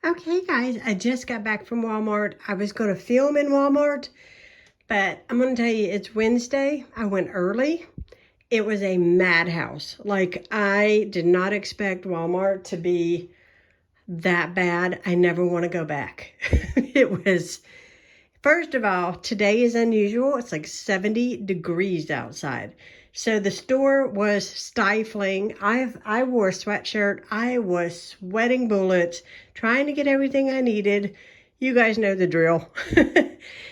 Okay, guys, I just got back from Walmart. I was going to film in Walmart, but I'm going to tell you, it's Wednesday. I went early. It was a madhouse. Like, I did not expect Walmart to be that bad. I never want to go back. It was, first of all, today is unusual. It's like 70 degrees outside. So the store was stifling. I wore a sweatshirt. I was sweating bullets, trying to get everything I needed. You guys know the drill.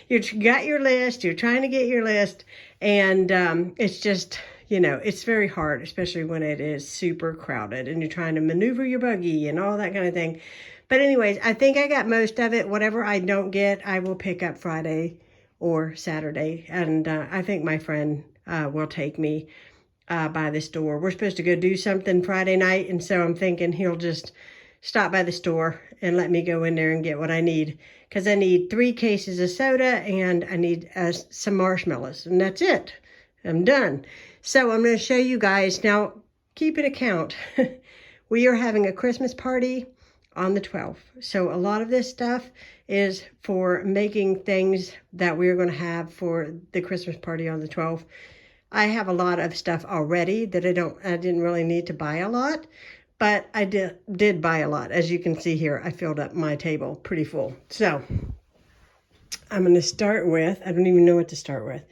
You got your list. You're trying to get your list. And it's just, it's very hard, especially when it is super crowded and you're trying to maneuver your buggy and all that kind of thing. But anyways, I think I got most of it. Whatever I don't get, I will pick up Friday or Saturday. And I think my friend will take me by the store. We're supposed to go do something Friday night. And so I'm thinking he'll just stop by the store and let me go in there and get what I need. Because I need 3 cases of soda and I need some marshmallows. And that's it. I'm done. So I'm going to show you guys. Now, keep an account. We are having a Christmas party on the 12th. So a lot of this stuff is for making things that we're going to have for the Christmas party on the 12th. I have a lot of stuff already that I didn't really need to buy a lot, but I did buy a lot. As you can see here, I filled up my table pretty full. So I'm going to start with, I don't even know what to start with.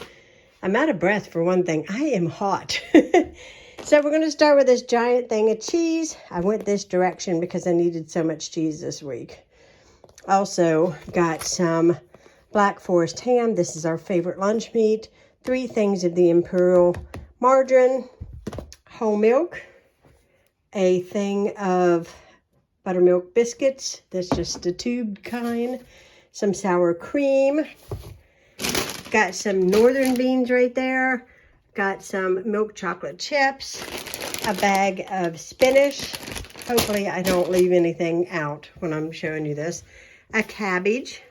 I'm out of breath for one thing. I am hot. So we're going to start with this giant thing of cheese. I went this direction because I needed so much cheese this week. Also got some Black Forest ham. This is our favorite lunch meat. 3 things of the Imperial margarine, whole milk, a thing of buttermilk biscuits. That's just the tube kind. Some sour cream. Got some northern beans right there. Got some milk chocolate chips, a bag of spinach. Hopefully I don't leave anything out when I'm showing you this. A cabbage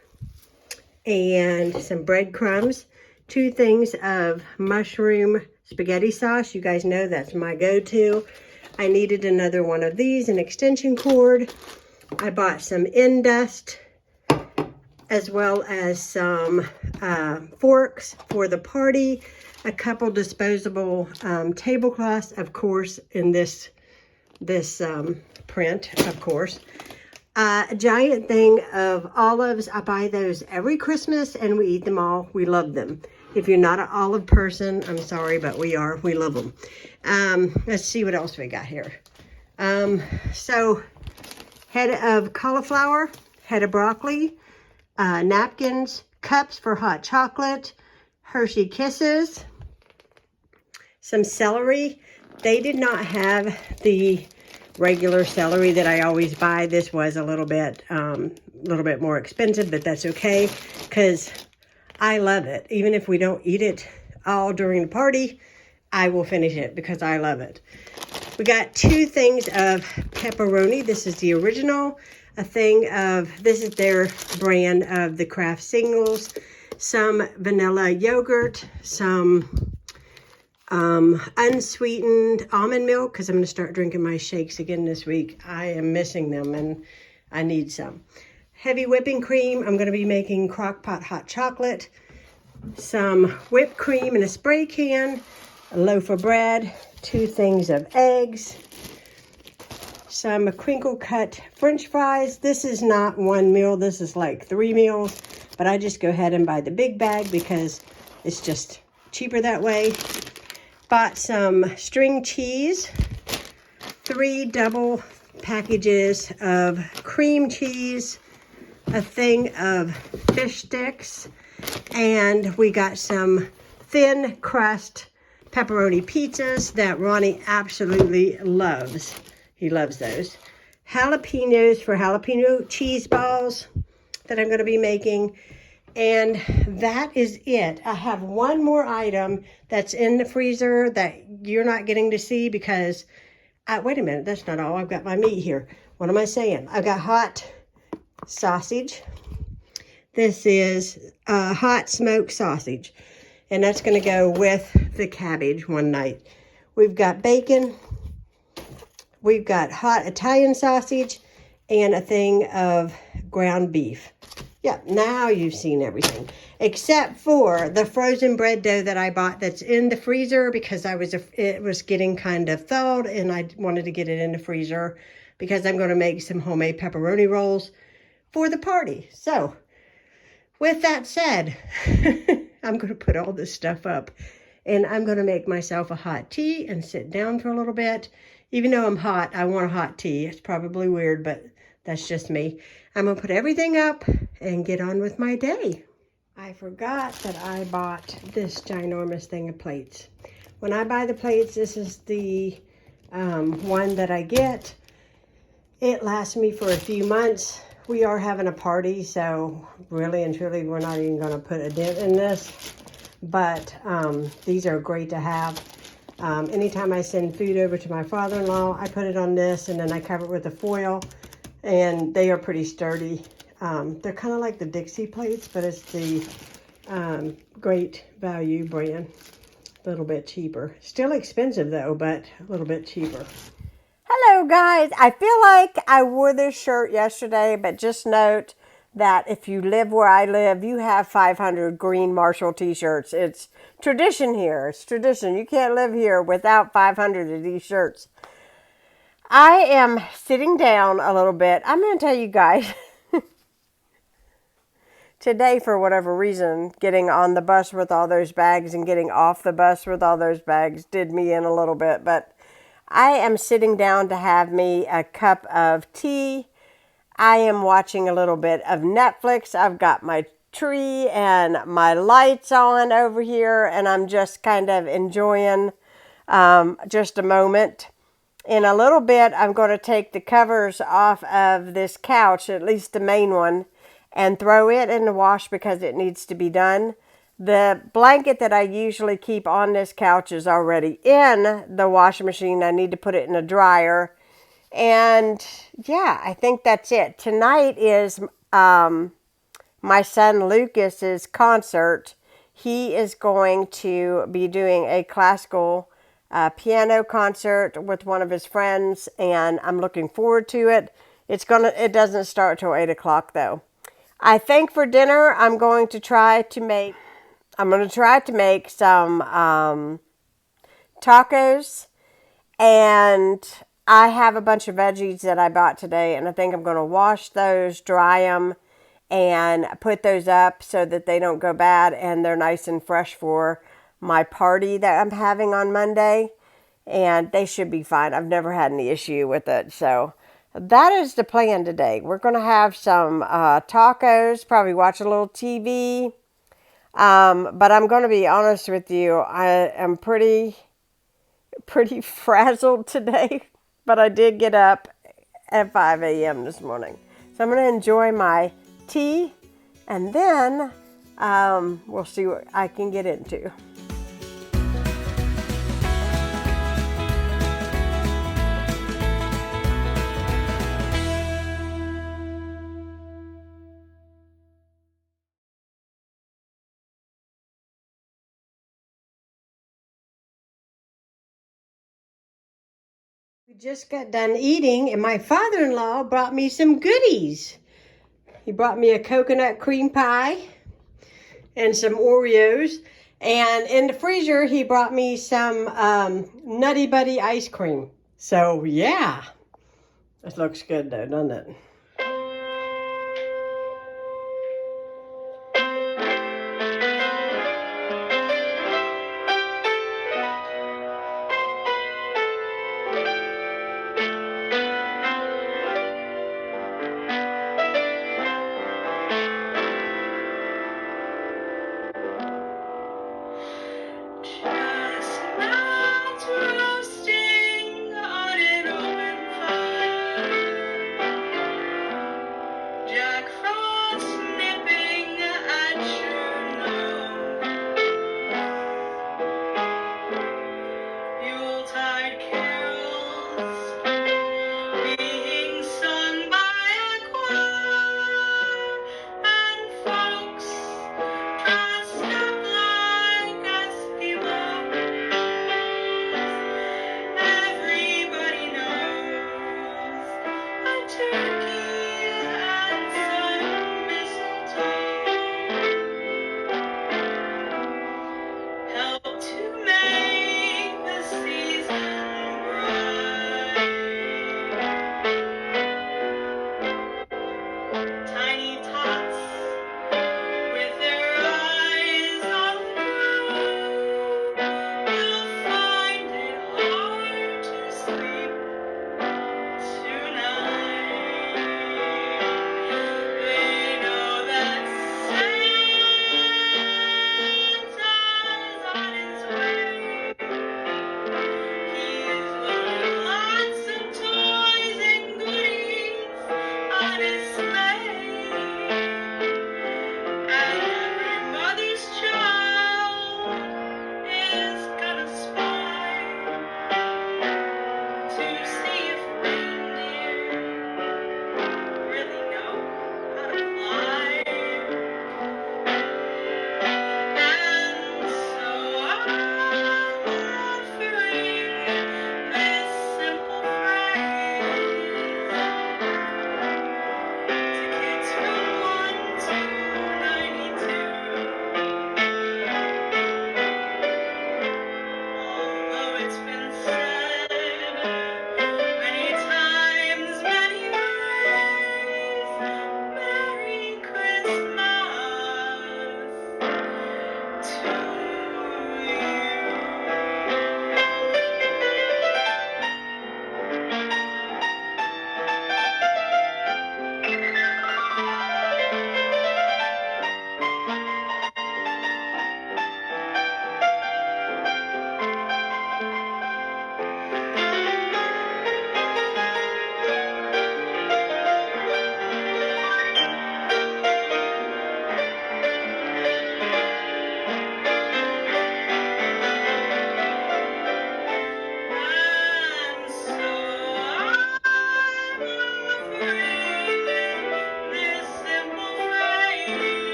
and some breadcrumbs. 2 things of mushroom spaghetti sauce. You guys know that's my go-to. I needed another one of these, an extension cord. I bought some end dust as well as some forks for the party. A couple disposable tablecloths, of course, in this print, of course. A giant thing of olives. I buy those every Christmas and we eat them all. We love them. If you're not an olive person, I'm sorry, but we are. We love them. Let's see what else we got here. So, head of cauliflower, head of broccoli, napkins, cups for hot chocolate, Hershey Kisses, some celery. They did not have the regular celery that I always buy. This was a little bit more expensive, but that's okay because I love it. Even if we don't eat it all during the party, I will finish it because I love it. We got 2 things of pepperoni. This is the original. A thing of, this is their brand of the Kraft Singles. Some vanilla yogurt, some unsweetened almond milk, because I'm going to start drinking my shakes again this week. I am missing them and I need some. Heavy whipping cream. I'm going to be making crock pot hot chocolate. Some whipped cream in a spray can. A loaf of bread. 2 things of eggs. Some crinkle cut French fries. This is not 1 meal. This is like 3 meals. But I just go ahead and buy the big bag because it's just cheaper that way. Bought some string cheese. 3 double packages of cream cheese. A thing of fish sticks. And we got some thin crust pepperoni pizzas that Ronnie absolutely loves. He loves those. Jalapenos for jalapeno cheese balls that I'm going to be making. And that is it. I have one more item that's in the freezer that you're not getting to see because, wait a minute, that's not all. I've got my meat here. What am I saying? I've got hot sausage. This is hot smoked sausage. And that's going to go with the cabbage one night. We've got bacon. We've got hot Italian sausage and a thing of ground beef. Yeah, now you've seen everything. Except for the frozen bread dough that I bought that's in the freezer because it was getting kind of thawed and I wanted to get it in the freezer because I'm going to make some homemade pepperoni rolls for the party. So, with that said, I'm going to put all this stuff up and I'm going to make myself a hot tea and sit down for a little bit. Even though I'm hot, I want a hot tea. It's probably weird, but that's just me. I'm going to put everything up and get on with my day. I forgot that I bought this ginormous thing of plates. When I buy the plates, this is the one that I get. It lasts me for a few months. We are having a party, so really and truly, we're not even going to put a dent in this. But these are great to have. Anytime I send food over to my father-in-law, I put it on this, and then I cover it with a foil, and they are pretty sturdy. They're kind of like the Dixie plates, but it's the Great Value brand. A little bit cheaper. Still expensive, though, but a little bit cheaper. Hello guys, I feel like I wore this shirt yesterday, but just note that if you live where I live, you have 500 green Marshall t-shirts. It's tradition here. It's tradition. You can't live here without 500 of these shirts. I am sitting down a little bit. I'm going to tell you guys, today for whatever reason, getting on the bus with all those bags and getting off the bus with all those bags did me in a little bit, but I am sitting down to have me a cup of tea. I am watching a little bit of Netflix. I've got my tree and my lights on over here, and I'm just kind of enjoying just a moment. In a little bit, I'm going to take the covers off of this couch, at least the main one, and throw it in the wash because it needs to be done. The blanket that I usually keep on this couch is already in the washing machine. I need to put it in a dryer. And yeah, I think that's it. Tonight is my son Lucas's concert. He is going to be doing a classical piano concert with one of his friends, and I'm looking forward to it. It doesn't start till 8 o'clock though. I think for dinner I'm going to try to make some tacos, and I have a bunch of veggies that I bought today, and I think I'm going to wash those, dry them, and put those up so that they don't go bad and they're nice and fresh for my party that I'm having on Monday, and they should be fine. I've never had any issue with it, so that is the plan today. We're going to have some tacos, probably watch a little TV. But I'm going to be honest with you, I am pretty frazzled today, but I did get up at 5 a.m. this morning. So I'm going to enjoy my tea, and then we'll see what I can get into. We just got done eating, and my father-in-law brought me some goodies. He brought me a coconut cream pie and some Oreos. And in the freezer, he brought me some Nutty Buddy ice cream. So, yeah. This looks good, though, doesn't it? Chestnuts roasting on an open fire.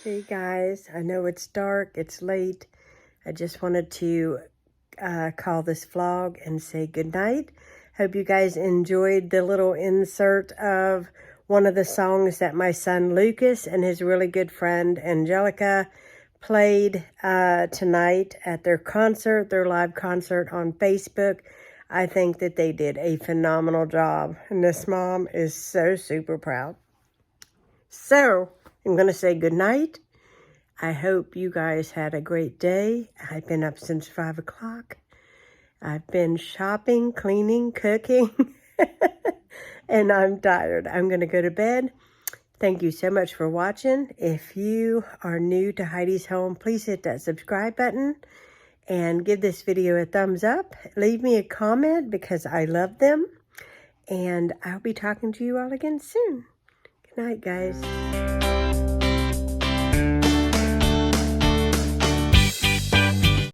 Hey guys, I know it's dark, it's late. I just wanted to call this vlog and say goodnight. Hope you guys enjoyed the little insert of one of the songs that my son Lucas and his really good friend Angelica played tonight at their concert, their live concert on Facebook. I think that they did a phenomenal job, and this mom is so super proud. So, I'm going to say goodnight. I hope you guys had a great day. I've been up since 5 o'clock. I've been shopping, cleaning, cooking, and I'm tired. I'm going to go to bed. Thank you so much for watching. If you are new to Heidi's Home, please hit that subscribe button and give this video a thumbs up. Leave me a comment because I love them. And I'll be talking to you all again soon. Good night, guys.